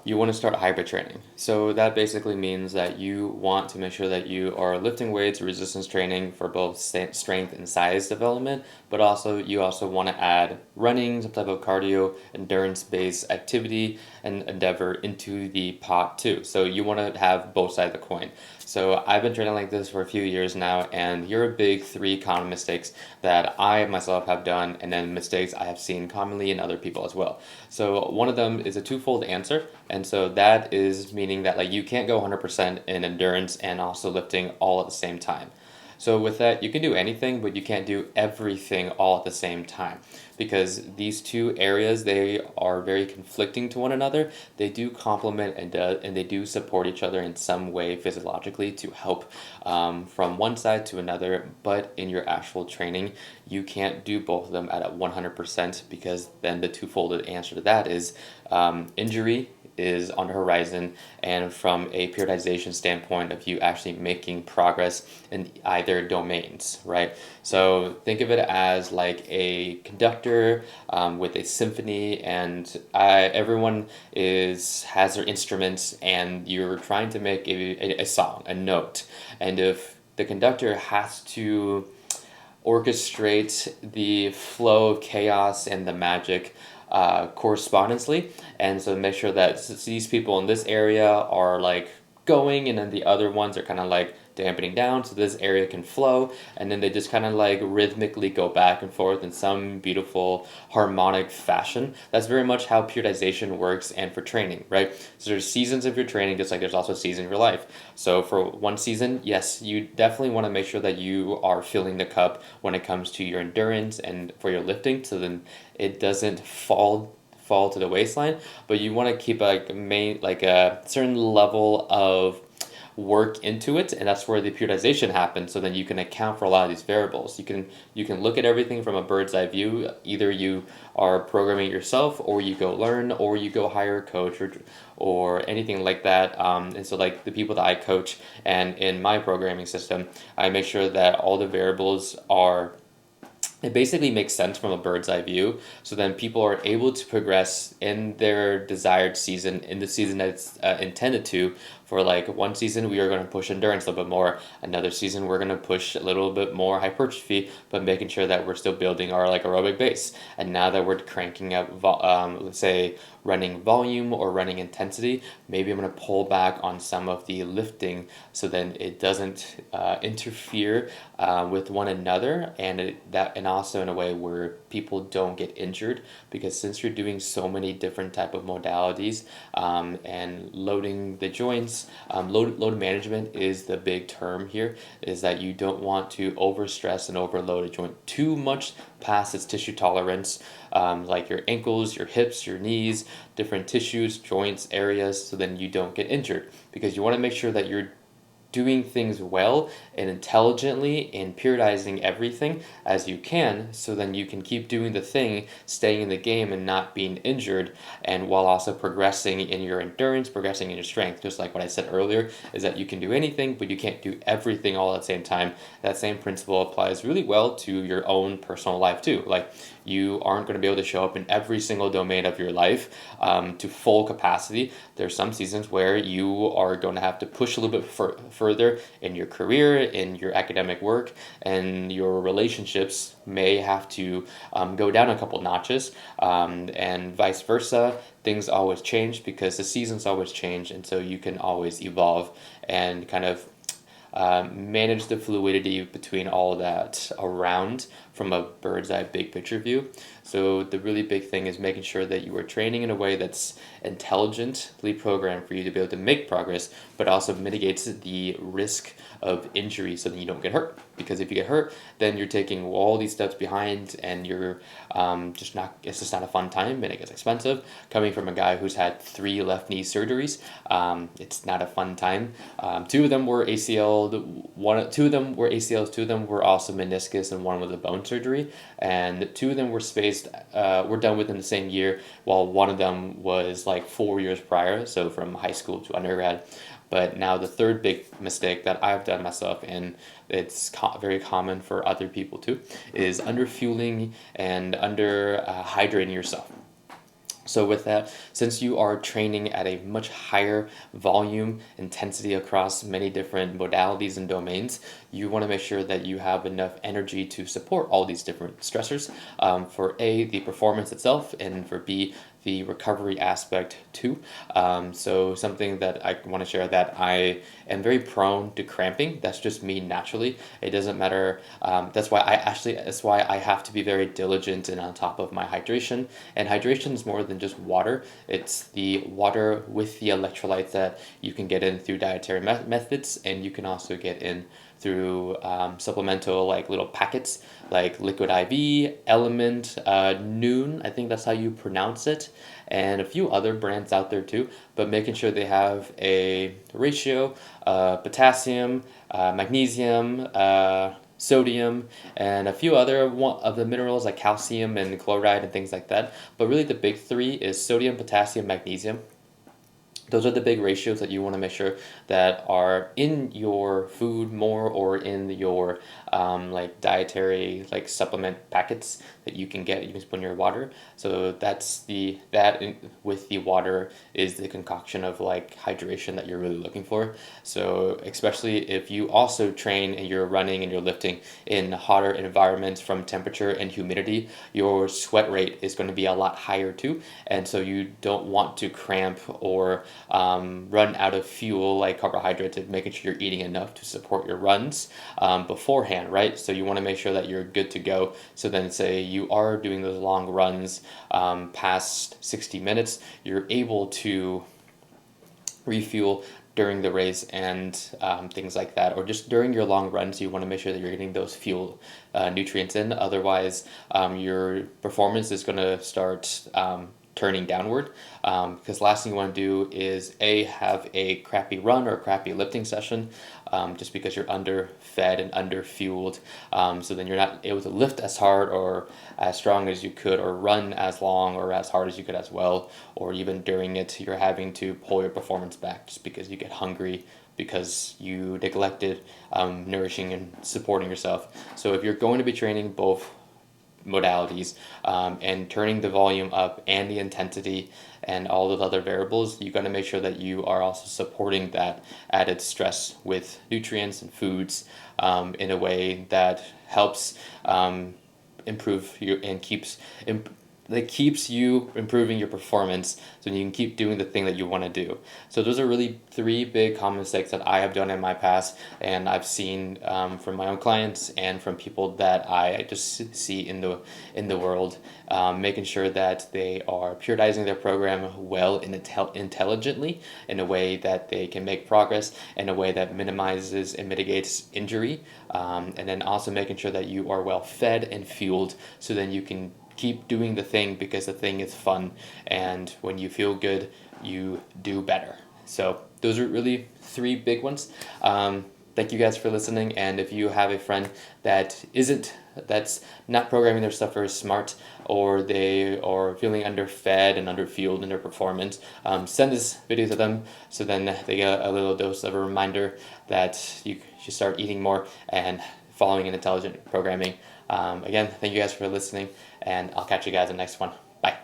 You want to start hybrid training. So that basically means that you want to make sure that you are lifting weights, resistance training for both strength and size development, but also you also want to add running, some type of cardio, endurance-based activity and endeavor into the pot too. So you want to have both sides of the coin. So I've been training like this for a few years now, and here are big three common mistakes that I myself have done, and then mistakes I have seen commonly in other people as well. So one of them is a twofold answer, and so that is meaning that like you can't go 100% in endurance and also lifting all at the same time. So with that, you can do anything, but you can't do everything all at the same time because these two areas they are very conflicting to one another. They do complement and they do support each other in some way physiologically to help from one side to another. But in your actual training, you can't do both of them at 100% because then the twofold answer to that is injury is on the horizon, and from a periodization standpoint of you actually making progress in either domains, right? So think of it as like a conductor with a symphony, and everyone has their instruments, and you're trying to make a song, a note, and if the conductor has to orchestrate the flow of chaos and the magic correspondingly, and so make sure that these people in this area are like going, and then the other ones are kind of like dampening down so this area can flow, and then they just kind of like rhythmically go back and forth in some beautiful harmonic fashion. That's very much how periodization works and for training, right? So there's seasons of your training just like there's also seasons of your life. So for one season, yes, you definitely want to make sure that you are filling the cup when it comes to your endurance and for your lifting, so then it doesn't fall to the waistline, but you want to keep like a certain level of work into it, and that's where the periodization happens, so then you can account for a lot of these variables. You can look at everything from a bird's eye view. Either you are programming it yourself, or you go learn, or you go hire a coach, or anything like that. And so like the people that I coach and in my programming system, I make sure that all the variables are it basically makes sense from a bird's eye view. So then people are able to progress in their desired season, in the season that it's intended to. For like one season, we are going to push endurance a little bit more. Another season, we're going to push a little bit more hypertrophy, but making sure that we're still building our like aerobic base. And now that we're cranking up, let's say running volume or running intensity, maybe I'm going to pull back on some of the lifting so then it doesn't interfere with one another, and also in a way where people don't get injured, because since you're doing so many different type of modalities and loading the joints, load management is the big term here, is that you don't want to overstress and overload a joint too much past its tissue tolerance, like your ankles, your hips, your knees, different tissues, joints, areas, so then you don't get injured, because you want to make sure that you're doing things well and intelligently and periodizing everything as you can, so then you can keep doing the thing, staying in the game and not being injured, and while also progressing in your endurance, progressing in your strength. Just like what I said earlier, is that you can do anything, but you can't do everything all at the same time. That same principle applies really well to your own personal life too. Like, you aren't going to be able to show up in every single domain of your life to full capacity. There's some seasons where you are going to have to push a little bit further in your career, in your academic work, and your relationships may have to go down a couple notches, and vice versa. Things always change because the seasons always change, and so you can always evolve and kind of manage the fluidity between all that around from a bird's eye big picture view. So the really big thing is making sure that you are training in a way that's intelligently programmed for you to be able to make progress, but also mitigates the risk of injury so that you don't get hurt. Because if you get hurt, then you're taking all these steps behind, and you're it's just not a fun time, and it gets expensive. Coming from a guy who's had 3 left knee surgeries, it's not a fun time. 2 of them were ACL, 2 of them were ACLs, 2 of them were also meniscus, and 1 was a bone surgery, and 2 of them were were done within the same year, while 1 of them was like 4 years prior, so from high school to undergrad. But now the third big mistake that I've done myself, and it's very common for other people too, is under fueling and under hydrating yourself. So with that, since you are training at a much higher volume intensity across many different modalities and domains, you want to make sure that you have enough energy to support all these different stressors, for A, the performance itself, and for B, the recovery aspect too. So something that I want to share, that I am very prone to cramping. That's just me naturally. It doesn't matter. That's why I have to be very diligent and on top of my hydration. And hydration is more than just water. It's the water with the electrolytes that you can get in through dietary methods, and you can also get in through supplemental, like little packets like Liquid IV, Element, Noon, I think that's how you pronounce it, and a few other brands out there too. But making sure they have a ratio, potassium, magnesium, sodium, and a few other of the minerals like calcium and chloride and things like that. But really the big three is sodium, potassium, magnesium. Those are the big ratios that you want to make sure that are in your food more, or in your like dietary like supplement packets that you can get. You can put in your water. So with the water is the concoction of like hydration that you're really looking for. So especially if you also train and you're running and you're lifting in hotter environments from temperature and humidity, your sweat rate is going to be a lot higher too. And so you don't want to cramp or run out of fuel like carbohydrates, and making sure you're eating enough to support your runs beforehand, right? So you want to make sure that you're good to go. So then say you are doing those long runs past 60 minutes, you're able to refuel during the race and things like that, or just during your long runs. You want to make sure that you're getting those fuel nutrients in. Otherwise, your performance is going to start turning downward, because last thing you want to do is have a crappy run or a crappy lifting session, just because you're underfed and underfueled. So then you're not able to lift as hard or as strong as you could, or run as long or as hard as you could as well, or even during it you're having to pull your performance back just because you get hungry, because you neglected nourishing and supporting yourself. So if you're going to be training both modalities, and turning the volume up and the intensity and all those other variables, you got to make sure that you are also supporting that added stress with nutrients and foods, in a way that helps improve you and keeps you improving your performance, so you can keep doing the thing that you want to do. So those are really three big common mistakes that I have done in my past, and I've seen from my own clients and from people that I just see in the world, making sure that they are periodizing their program well and intelligently, in a way that they can make progress, in a way that minimizes and mitigates injury, and then also making sure that you are well fed and fueled, so then you can keep doing the thing, because the thing is fun, and when you feel good, you do better. So those are really three big ones. Thank you guys for listening, and if you have a friend that's not programming their stuff very smart, or they are feeling underfed and underfueled in their performance, send this video to them, so then they get a little dose of a reminder that you should start eating more and following an intelligent programming. Again, thank you guys for listening, and I'll catch you guys in the next one. Bye.